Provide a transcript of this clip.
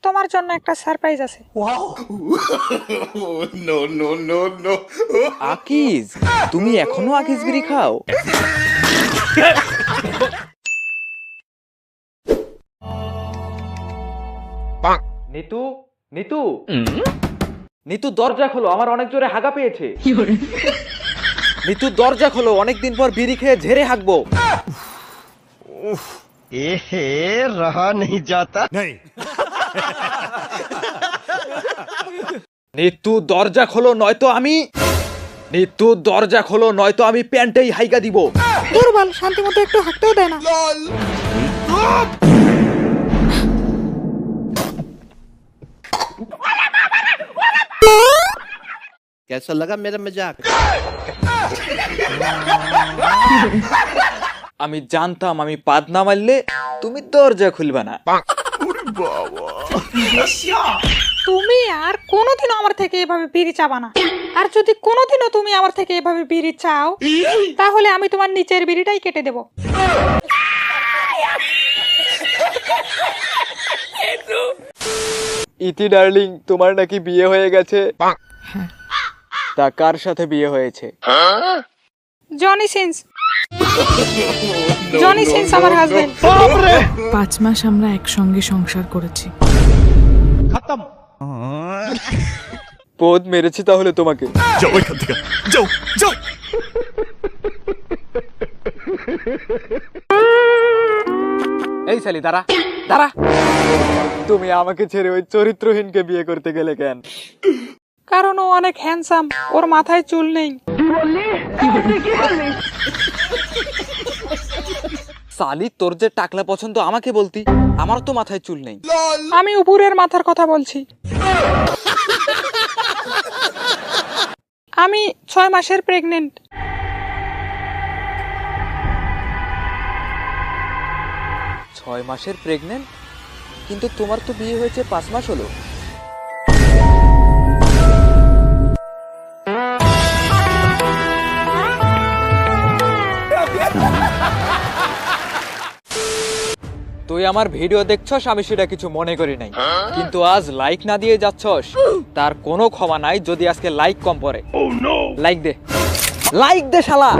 তোমার জন্য একটা সারপ্রাইজ আছে। নো নো নো নো আকিজ, তুমি এখনো আকিজ বিড়ি খাও? নিতু, নিতু, নিতু দরজা খোলো, আমার অনেক জোরে হাগা পেয়েছে। নিতু দরজা খোলো, অনেকদিন পর বিড়ি খেয়ে ঝেড়ে হাগবো। এহে রহা नहीं जाता নিতু দরজা খোলো নয়তো আমি, নিতু দরজা খোলো নয়তো আমি প্যান্টেই হাইগা দিব। দুর্বল, শান্তি মতো একটু হাঁটতেও দেয় না। कैसा लगा मेरा मजाक আমি জানতাম আমি পাদ না মারলে তুমি দরজা খুলবা না। তুমি আর কোনোদিনও আমার থেকে এভাবে বিড়ি চাবা না। আর যদি কোনোদিনও তুমি আমার থেকে এভাবে বিড়ি চাও, তাহলে আমি তোমার নিচের বিড়িটাই কেটে দেব। ইতি ডার্লিং, তোমার নাকি বিয়ে হয়ে গেছে? তা কার সাথে বিয়ে হয়েছে? জনি সিন্স, জনি সিন্স আমার হাজবেন্ড। 5 মাস আমরা একসঙ্গে সংসার করেছি। পোদ মেরেছি তাহলে তোমাকে। যাও এখান থেকে যাও যাও এই শালি দাঁড়া, দাঁড়া। তুমি আমাকে ছেড়ে ওই চরিত্রহীনকে বিয়ে করতে গেলে কেন? কারণ ও অনেক হ্যান্ডসাম, ওর মাথায় চুল নেই। সালি, তোর যে টাকলা পছন্দ আমাকে বলতি, আমার তো মাথায় চুল নেই। আমি উপরের মাথার কথা বলছি। আমি 6 মাসের প্রেগনেন্ট। 6 মাসের প্রেগনেন্ট? কিন্তু তোমার তো বিয়ে হয়েছে 5 মাস হলো। তুই আমার ভিডিও দেখছস, আমি সেটা কিছু মনে করি নাই, কিন্তু আজ লাইক না দিয়ে যাচ্ছস, তার কোনো ক্ষমা নাই যদি আজকে লাইক কম পড়ে। লাইক দে, লাইক দে শালা।